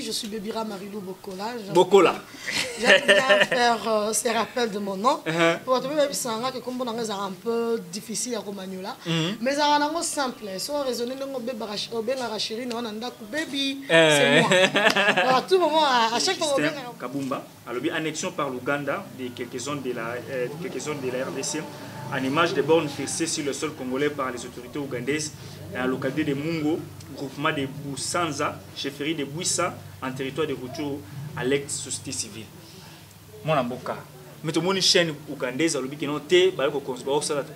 Je suis Bébira Marilou Bokola. Bokola. J'aime bien faire ces rappels de mon nom. Pour te dire que c'est un peu difficile à Romagnola. Mais c'est un simple. Si on raisonne, baby, c'est moi. À tout moment, à chaque fois. Kabumba, alors annexion par l'Ouganda de quelques zones de la RDC, en image des bornes fixées sur le sol congolais par les autorités ougandaises, à la localité de Mungo, groupement de Boussanza, chefferie de Bouissa, en territoire de Rutshuru, à l'ex-société civile. Mon amboka. Mais tout le monde une chaîne ougandaise, à l'objet qui noté, la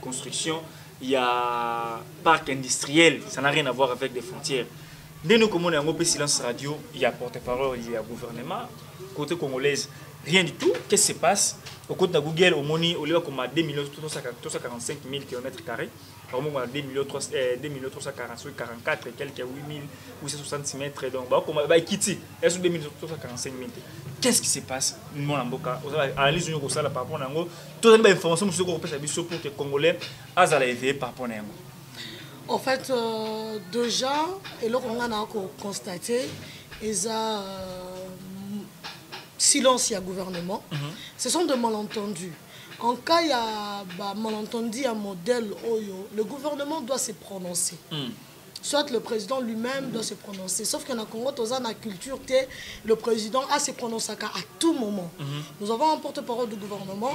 construction, il y a parc industriel, ça n'a rien à voir avec des frontières. Dès nous, comme on est en peu silence radio, il y a porte-parole, il y a gouvernement, côté congolaise, rien du tout. Qu'est-ce qui se passe? Au côté de Google, au Moni, au lieu comme à 2 345 000 km², vraiment à 2 348, 44, quelques 8 866 mètres. Donc, bah, Kiti, est-ce que 2 345 000? Qu'est-ce qui se passe? Mon amboka, analyse une chose par rapport à nous. Toutes les informations que vous avez pour que les Congolais aient éveillé par rapport à nous. En fait, déjà, et là, on a constaté, ils ont silence il y a gouvernement. Ce sont des malentendus. En cas il y a malentendu un modèle Oyo, le gouvernement doit se prononcer. Soit le président lui-même doit se prononcer. Sauf qu'en Congo, dans la culture, le président a se prononcer à tout moment. Nous avons un porte-parole du gouvernement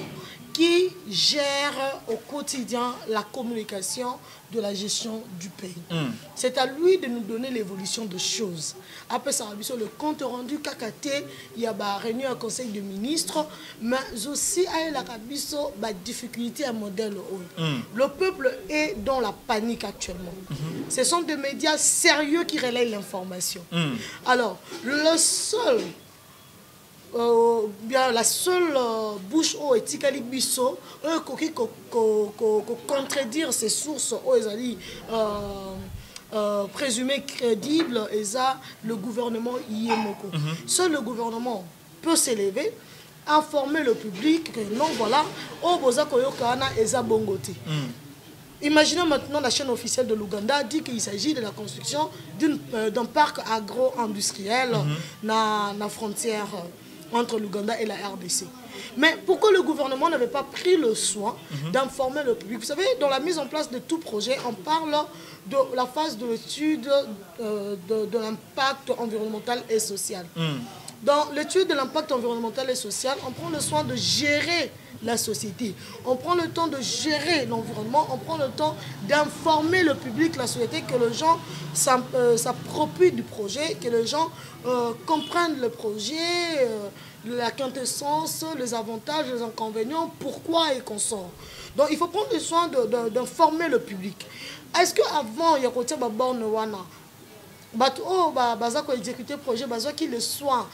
qui gère au quotidien la communication de la gestion du pays. C'est à lui de nous donner l'évolution de choses. Après ça, le compte rendu KKT, il y a une réunion au conseil des ministres, mais aussi il y a des difficultés à modèle. Le peuple est dans la panique actuellement. Ce sont des médias sérieux qui relaient l'information. Alors, le seul... bien la seule bouche au etikali biso qui contredire ces sources présumées crédibles et ça le gouvernement Yemoko. Seul le gouvernement peut s'élever, informer le public que non voilà au boza koyokana eza bongote. Imaginez maintenant la chaîne officielle de l'Ouganda dit qu'il s'agit de la construction d'un parc agro-industriel dans la frontière entre l'Ouganda et la RDC. Mais pourquoi le gouvernement n'avait pas pris le soin d'informer le public? Vous savez, dans la mise en place de tout projet, on parle de la phase de l'étude de l'impact environnemental et social. Dans l'étude de l'impact environnemental et social, on prend le soin de gérer la société. On prend le temps de gérer l'environnement, on prend le temps d'informer le public, la société, que les gens s'approprient du projet, que les gens comprennent le projet, la quintessence, les avantages, les inconvénients, pourquoi et qu'on sort. Donc il faut prendre le soin d'informer le public. Est-ce qu'avant, il y a côté de borne wana exécuter le projet, qui le soin,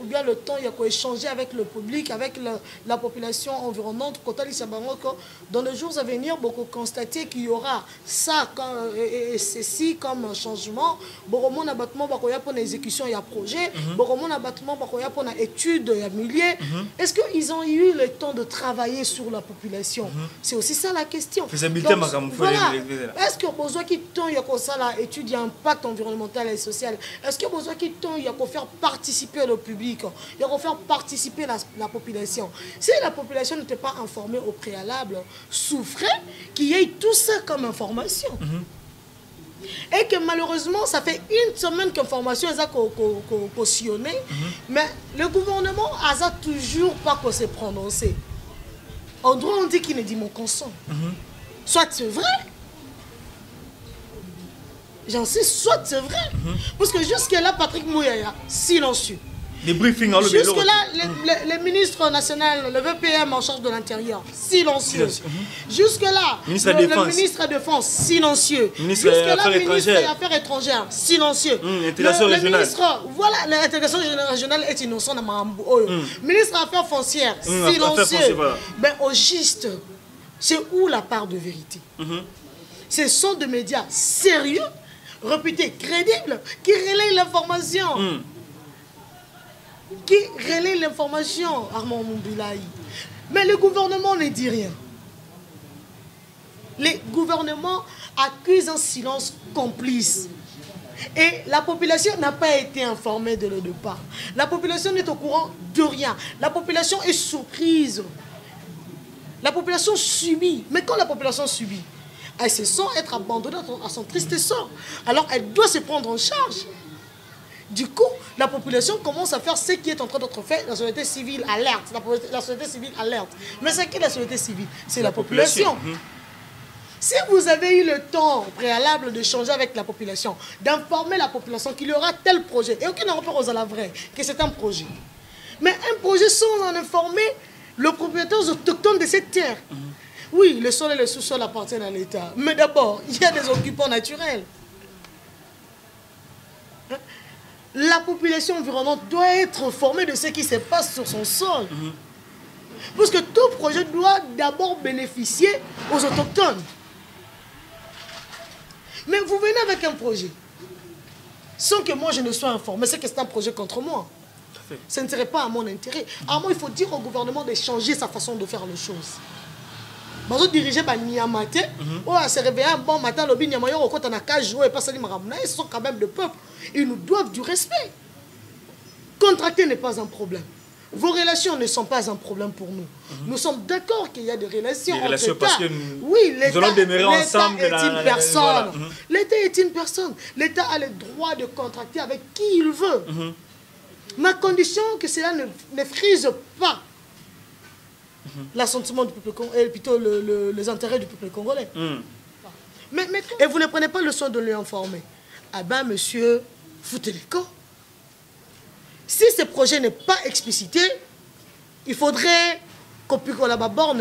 ou bien le temps, il y a échanger avec le public, avec la population environnante. Dans les jours à venir, beaucoup constater qu'il y aura ça et ceci comme changement. Beaucoup de bâtiments pour l'exécution et le projet. Beaucoup de bâtiments pour l'étude et le millier. Est-ce qu'ils ont eu le temps de travailler sur la population? C'est aussi ça la question. Voilà. Est-ce que besoin qu'il y a ça l'étude et l'impact environnemental et social? Est-ce qu'il y a besoin qu'il y a faire participer le public, il y a faire participer la population? Si la population n'était pas informée au préalable, souffrait qu'il y ait tout ça comme information. Et que malheureusement, ça fait une semaine que l'information est cautionnée, mais le gouvernement n'a toujours pas se prononcé. En droit, on dit qu'il ne dit mon consent. Soit c'est vrai, j'en sais, soit c'est vrai. Parce que jusque-là, Patrick Mouyaya, silencieux. Des briefings, jusque-là, le ministre national, le VPM en charge de l'intérieur, silencieux. Jusque-là, le ministre de la Défense, silencieux. Jusque-là, le ministre des Affaires étrangères, silencieux. Le ministre, voilà, l'intégration régionale est innocent dans Mambo. Ministre des Affaires foncières, silencieux. Mais au juste, c'est où la part de vérité? Ce sont des médias sérieux, réputés, crédibles, qui relayent l'information. Qui relayent l'information, Armand Moubilaï. Mais le gouvernement ne dit rien. Le gouvernement accuse un silence complice. Et la population n'a pas été informée de le départ. La population n'est au courant de rien. La population est surprise. La population subit. Mais quand la population subit, elle se sent être abandonnée à son triste sort. Alors elle doit se prendre en charge. Du coup, la population commence à faire ce qui est en train d'être fait. La société civile alerte. La société civile alerte. Mais c'est qui la société civile? C'est la population. Si vous avez eu le temps préalable de changer avec la population, d'informer la population qu'il y aura tel projet, et aucun rapport aux à la vraie, que c'est un projet. Mais un projet sans en informer le propriétaire autochtone de cette terre. Oui, le sol et le sous-sol appartiennent à l'État. Mais d'abord, il y a des occupants naturels. La population environnante doit être formée de ce qui se passe sur son sol. Parce que tout projet doit d'abord bénéficier aux autochtones. Mais vous venez avec un projet, sans que moi je ne sois informé, c'est que c'est un projet contre moi. Ce ne serait pas à mon intérêt. À moi, il faut dire au gouvernement de changer sa façon de faire les choses. Bazo diriger par Niamate, oh, se réveiller un bon matin, le Binyamayo, au côté de la cage, et pas ça, ils sont quand même de peuple. Ils nous doivent du respect. Contracter n'est pas un problème. Vos relations ne sont pas un problème pour nous. Nous sommes d'accord qu'il y a des relations entre relations parce que oui, nous allons demeurer ensemble. L'État est une personne. L'État est une personne. L'État a le droit de contracter avec qui il veut. Ma condition que cela ne frise pas l'assentiment du peuple congolais, plutôt les intérêts du peuple congolais. Mais, et vous ne prenez pas le soin de lui informer. Ah ben, monsieur, foutez les camps. Si ce projet n'est pas explicité, il faudrait qu'on la borne.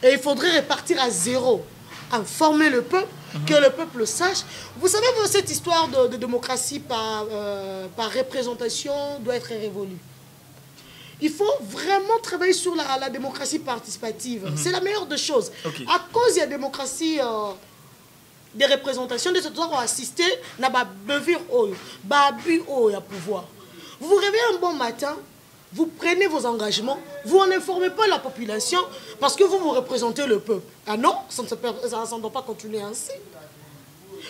Et il faudrait repartir à zéro. Informer le peuple, que le peuple sache. Vous savez, cette histoire de démocratie par représentation doit être révolue. Il faut vraiment travailler sur la démocratie participative. C'est la meilleure des choses. À cause de la démocratie des représentations, de ce droit à assister, n'a pas bevir au pouvoir. Vous vous réveillez un bon matin, vous prenez vos engagements, vous n'informez pas la population parce que vous représentez le peuple. Ah non, ça ne doit pas continuer ainsi.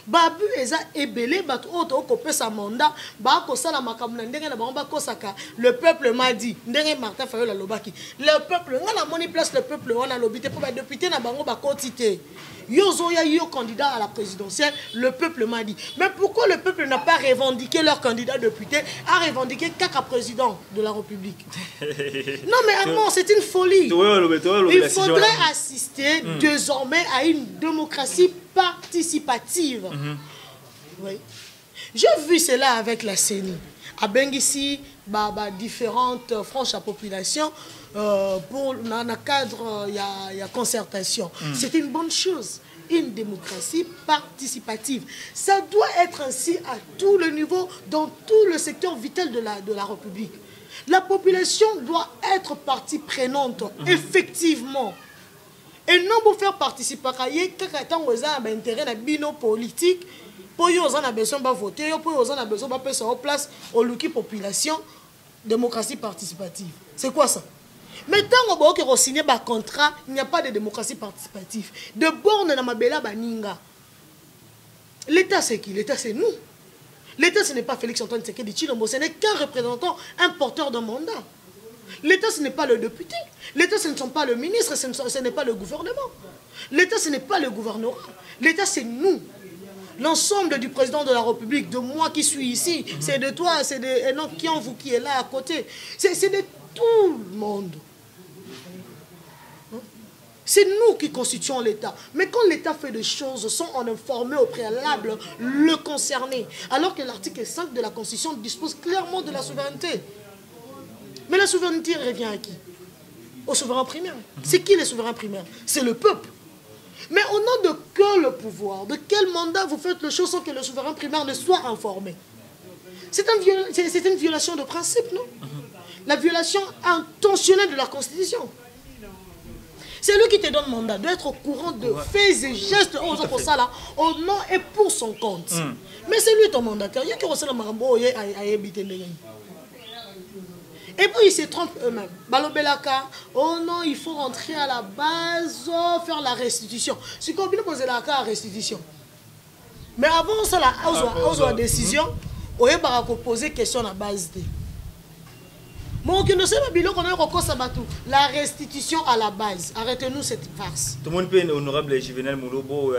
Babu eza ebele bat auto kopé sa mandat ba ko sala makamuna ndenge na bango ba kosaka le peuple m'a dit ndenge Martin Fayulu lobaki le peuple ngana moni place le peuple on a lobité pour ba député na bango ba kotité yozo ya yo candidat à la présidentielle le peuple m'a dit mais pourquoi le peuple n'a pas revendiqué leur candidat député a revendiqué Kaka président de la République? Non mais Armand, c'est une folie. Il faudrait assister désormais à une démocratie participative. Oui. J'ai vu cela avec la CENI. À Bengisi, différentes franges à population, pour dans le cadre, il y a concertation. C'est une bonne chose. Une démocratie participative. Ça doit être ainsi à tout le niveau, dans tout le secteur vital de la République. La population doit être partie prenante, effectivement. Et non pour faire participer à un intérêt à bino politique, pour y avoir besoin de voter, pour y avoir besoin de passer en place au Luki population, démocratie participative. C'est quoi ça? Mais tant qu'on a signé un contrat, il n'y a pas de démocratie participative. De borne dans ma bella baninga. L'État c'est qui? L'État c'est nous. L'État ce n'est pas Félix Antoine Tshisekedi Tshilombo, ce n'est qu'un représentant, un porteur d'un mandat. L'État, ce n'est pas le député. L'État, ce ne sont pas le ministre, ce n'est pas le gouvernement. L'État, ce n'est pas le gouvernement. L'État, c'est nous. L'ensemble du président de la République, de moi qui suis ici, c'est de toi, c'est de Enoch Kianvu qui est là à côté. C'est de tout le monde. C'est nous qui constituons l'État. Mais quand l'État fait des choses sans en informer au préalable le concerné, alors que l'article 5 de la Constitution dispose clairement de la souveraineté. Mais la souveraineté revient à qui? Au souverain primaire. C'est qui les souverains primaires? C'est le peuple. Mais au nom de quel pouvoir, de quel mandat vous faites les choses sans que le souverain primaire ne soit informé? C'est une violation de principe, non? La violation intentionnelle de la Constitution. C'est lui qui te donne mandat, doit être au courant de faits et gestes pour ça là, au nom et pour son compte. Mais c'est lui ton mandataire. Il y a qui reçoit le marambo à habiter. Et puis ils se trompent eux-mêmes. Balobelaka, oh non, il faut rentrer à la base, faire la restitution. Si on peut poser la restitution. Mais avant ça, on a décision, on va poser question à la base. La restitution à la base. Arrêtez-nous cette farce. Tout le monde peut, honorable Juvenal Monobo,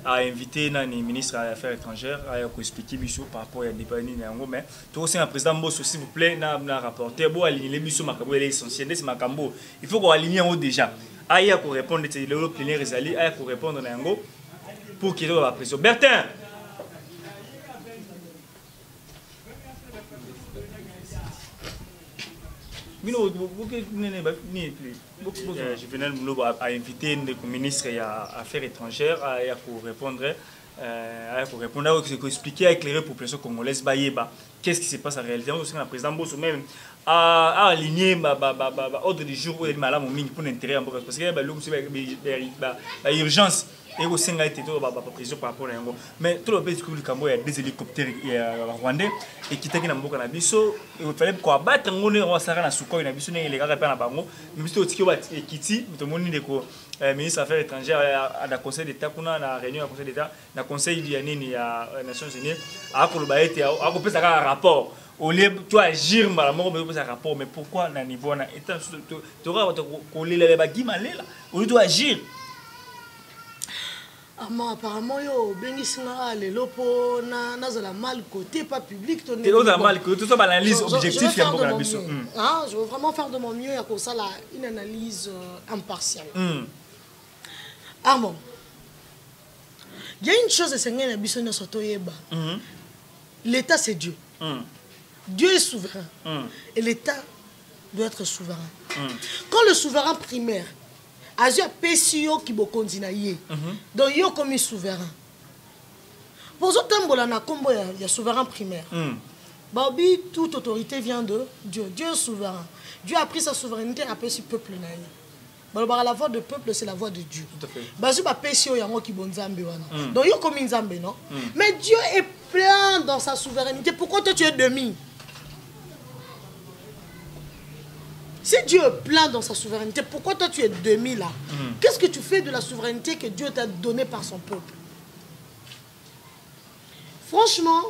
a invité le ministre des Affaires étrangères à expliquer par rapport à des pays. Mais tout aussi, un président Bosso, s'il vous plaît, n'a rapporté. Bon, aligner les bisous, Macabo, est essentiel. C'est Macambo. Il faut qu'on aligne en haut déjà. Aïe, pour répondre, le plénière est allé. Aïe, pour répondre en haut pour qu'il y ait la pression. Bertin! Juvenal Moulo a invité le ministre des Affaires étrangères à répondre, à expliquer, à éclairer la population congolaise, qu'est-ce qui se passe en réalité. Aussi, le président Bosso même a aligné l'ordre du jour où il est malade pour l'intérêt parce qu'il y a l'urgence. Et aussi, il y a été prison par rapport à l'Ango. Mais tout le pays du Cambo, il y a des hélicoptères rwandais et qui étaient dans le Canabiso. Il fallait qu'on batte un mot, on s'arrête à Souko, il y a des les gars qui ont mais c'est aussi que Kiti, tout le monde dit que le ministre des Affaires étrangères à la Conseil d'État, qu'on a la réunion du Conseil d'État, le Conseil des Nations Unies, a fait un rapport. Au lieu de agir, un rapport, mais pourquoi à niveau d'État, tu auras collé les baguilles malais là, au lieu d'agir. Apparemment, yo bengisina lelo po na la mal côté pas public ton. Et on mal côté tout ça l'analyse objective je veux vraiment faire de mon mieux à ça là une analyse impartiale. Armand. Il y a une chose c'est ngena biso na soto yeba. L'état c'est Dieu. Dieu est souverain. Et l'état doit être souverain. Quand le souverain primaire Azia Pessio qui bo continuer. Donc yo comme souverain. Pour ce temps na kombo ya souverain primaire. Babi toute autorité vient de Dieu. Dieu est souverain. Dieu a pris sa souveraineté à ce peuple naï. La voix du peuple c'est la voix de Dieu. Bazu ba Pessio yango ki bonzambe wana. Donc yo comme nzambe non. Mais Dieu est plein dans sa souveraineté. Pourquoi toi tu es demi? Si Dieu est plein dans sa souveraineté, pourquoi toi tu es demi là? Qu'est-ce que tu fais de la souveraineté que Dieu t'a donnée par son peuple? Franchement,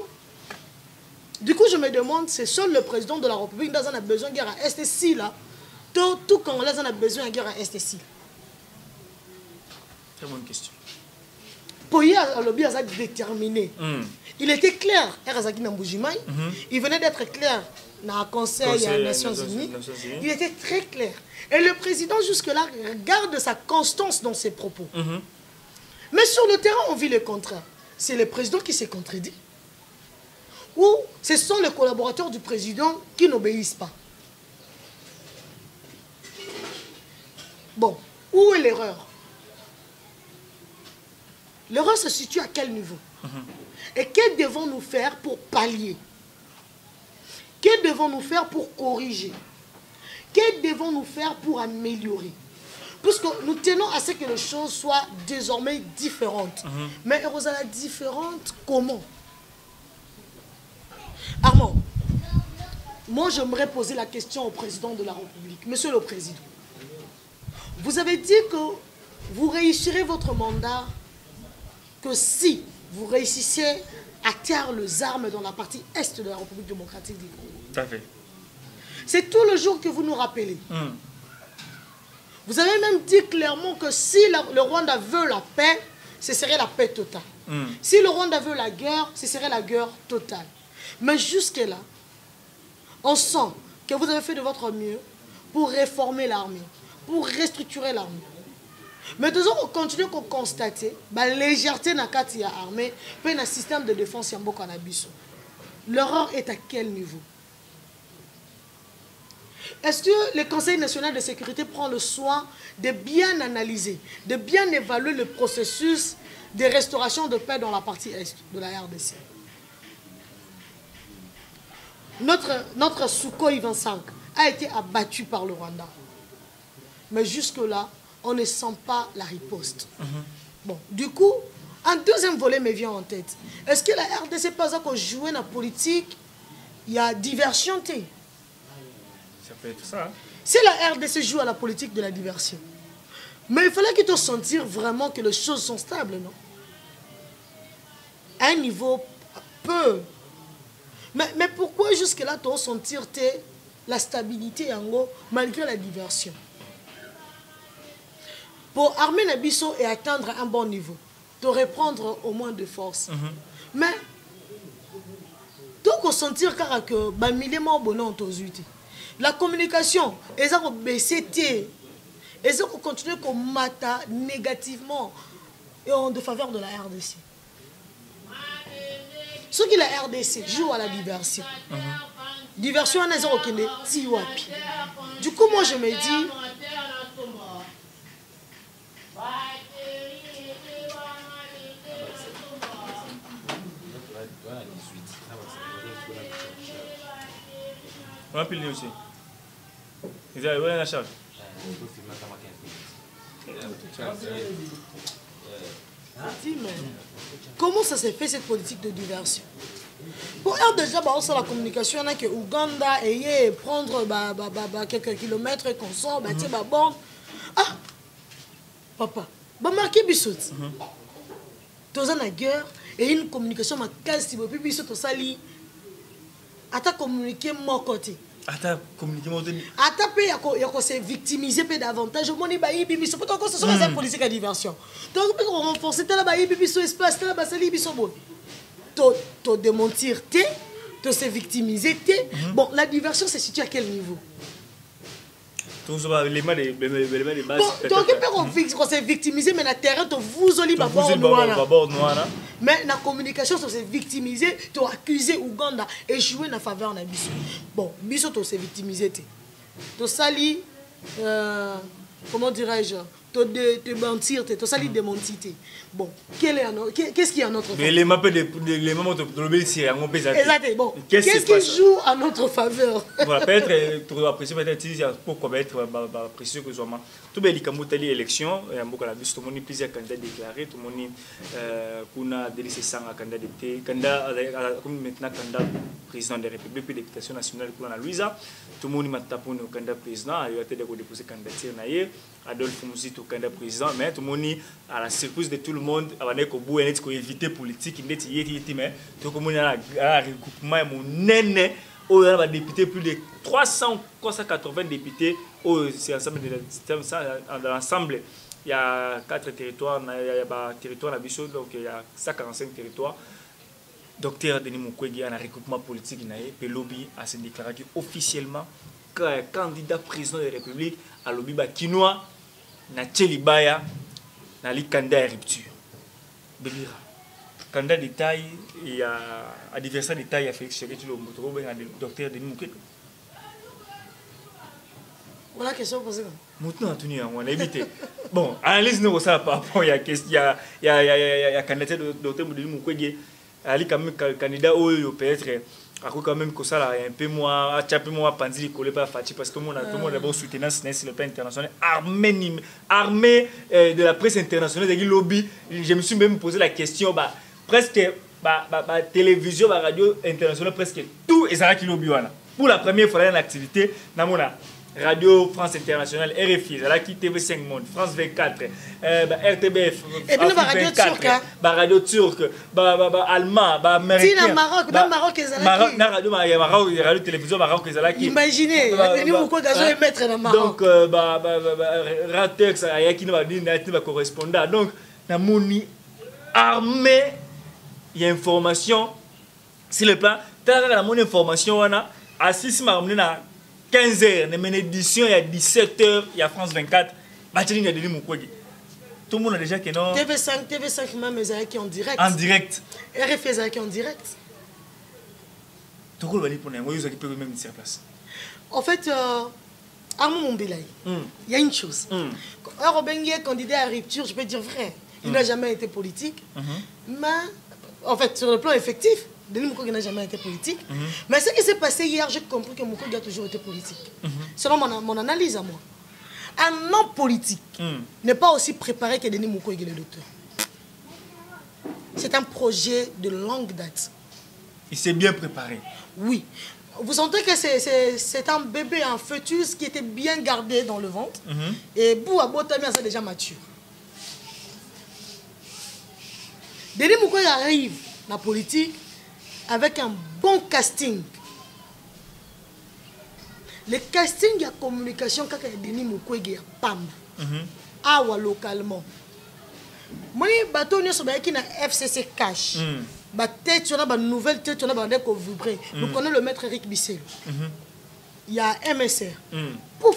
du coup je me demande, c'est seul le président de la République dans a besoin de guerre à STC là. Tout Congolais a besoin de guerre à STC. Très bonne question. Poye a lobby a déterminé. Il était clair, il venait d'être clair dans le Conseil des Nations Unies. Il était très clair. Et le président jusque-là garde sa constance dans ses propos. Mais sur le terrain, on vit le contraire. C'est le président qui s'est contredit. Ou ce sont les collaborateurs du président qui n'obéissent pas. Bon, où est l'erreur? L'erreur se situe à quel niveau? Et que devons-nous faire pour pallier? Que devons-nous faire pour corriger? Que devons-nous faire pour améliorer? Puisque nous tenons à ce que les choses soient désormais différentes. Mais heureusement, différentes comment? Armand, moi j'aimerais poser la question au président de la République. Monsieur le Président, vous avez dit que vous réussirez votre mandat que si vous réussissez à taire les armes dans la partie est de la République démocratique du Congo. Tout à fait. C'est tout le jour que vous nous rappelez. Vous avez même dit clairement que si le Rwanda veut la paix, ce serait la paix totale. Si le Rwanda veut la guerre, ce serait la guerre totale. Mais jusque-là, on sent que vous avez fait de votre mieux pour réformer l'armée, pour restructurer l'armée. Mais nous allons continuer à constater la légèreté dans l'armée et dans le système de défense Yambo Canabiso. L'erreur est à quel niveau? Est-ce que le Conseil national de sécurité prend le soin de bien analyser, de bien évaluer le processus de restauration de paix dans la partie est de la RDC? Notre Sukhoi 25 a été abattu par le Rwanda. Mais jusque-là, on ne sent pas la riposte. Bon, du coup, un deuxième volet me vient en tête. Est-ce que la RDC pas qu'on joue dans la politique, il y a diversion? Ça peut être ça. Hein? Si la RDC joue à la politique de la diversion, mais il fallait qu'ils te sentir vraiment que les choses sont stables, non? À un niveau peu. Mais pourquoi jusque-là, tu as sentir la stabilité en gros, malgré la diversion? Pour armer Nabiso et atteindre un bon niveau, de reprendre au moins de force. Mais, donc, on sentir que la communication, ils ont baissé, ils ont continué à mater négativement et en de faveur de la RDC. Ce qui la RDC joue à la diversion. Diversion, on a du coup, moi, je me dis... On a pile aussi. Ils ont la charge. Comment ça s'est fait cette politique de diversion? Pour déjà, on sait la communication, il y en a que Ouganda et prendre quelques kilomètres et qu'on sort, bon. Ah, papa, marqué Bissot. Dans une guerre et une communication, ma case, si vous pouvez Bissot au sali, à ta communiquer mon côté. Ata communiquer mon côté. Ata pe yako se victimiser pe davantage. Au moni ba ibi biso. Pourtant ce sont les politiques à diversion. Donc on renforcer tela ba ibi biso espace tela ba sali biso bon. To démentir te se victimiser Bon, la diversion se situe à quel niveau? Tous les éléments de base. Donc on s'est victimisé mais na terrain to vous oli ba bord noir. Mais la communication, on s'est victimisé, tu as accusé Ouganda et joué en faveur de Bissot. Bon, Bissot, tu s'est victimisé. Tu sali, comment dirais-je, tu mentir, tu sali démentir. Bon, qu'est-ce qu'il y a en notre faveur? Les maps de moments de l'obéissance, on peut exactement. Bon, qu'est-ce qui joue à notre faveur? Voilà, peut-être, tu dois apprécier peut-être pourquoi être précieux que soit. Tout le monde a l'élection, il y a beaucoup de monde plusieurs candidats déclarés, tout le monde a délaissé sans candidat comme maintenant candidat président de la République puis députation nationale pour la Louisa, tout le monde a tapé au candidat président, il a été déposé candidature naïe, Adolphe Moussi au candidat président, mais tout le monde à la surprise de tout le monde, avant qu'au bout il faut éviter politique, il est mais tout le monde a un regroupement mon néné. On a député plus de 380 députés c'est dans l'ensemble. Il y a 4 territoires, il y a un territoire donc il y a 145 territoires. Docteur Denis Mukwege a un regroupement politique et lobby a se déclaré officiellement candidat président de la République à lobby Kinoa na Tchelibaya na li candidat rupture. Belira. Candidat de taille et adversaire de taille à Félix Tshisekedi le docteur Denis Mukwege. Voilà la question posée. Maintenant, on a évité. Bon, analyse nous ça par rapport il y a candidat de docteur Denis Mukwege, ali quand même candidat peut-être quand même que ça là un peu moins pandit collé par Fati parce que tout le monde a d'abord soutenu sur le plan international armée de la presse internationale des lobby. Je me suis même posé la question presque télévision radio internationale presque tout et ça qui lobby pour la première fois dans l'activité namona Radio France Internationale, RFI, TV5 Monde, France 24, RTBF, et puis radio turque, radio turque, allemand, américain. Maroc, radio télévision Maroc, imaginez, mettre dans Maroc. Donc, Ratex, il y a qui correspondant. Donc, la moni armée, il y a information. Si le plan, la mon information, on a assisté à 15h, une édition, il y a 17h, il y a France 24, il y a Denis Mukwege. Tout le monde a déjà que non. TV5 même, ils qui en direct. En direct. RFI, ils qui en direct. Tout le monde va pour nous, ils ont même sur place. En fait, Armand Mombelay, il y a une chose. Alors, Bengué, candidat à rupture, je peux dire vrai, il n'a jamais été politique. Mais, en fait, sur le plan effectif, Denis Mukwege n'a jamais été politique. Mais ce qui s'est passé hier, j'ai compris que Mukwege a toujours été politique. Selon mon analyse à moi. Un homme politique n'est pas aussi préparé que Denis Mukwege, le docteur. C'est un projet de longue date. Il s'est bien préparé. Oui. Vous sentez que c'est un bébé, un fœtus qui était bien gardé dans le ventre. Et Boua Botami, c'est déjà mature. Denis Mukwege arrive dans la politique avec un bon casting. Le casting de la communication, quand Denis Mukwege est PAM, awa localement. Moi, bateau nous sommes avec une FCC cash. Tête, on a une nouvelle tête, on a vibrer. Nous connaissons le maître Eric Bissel. Il y a MSR. Pour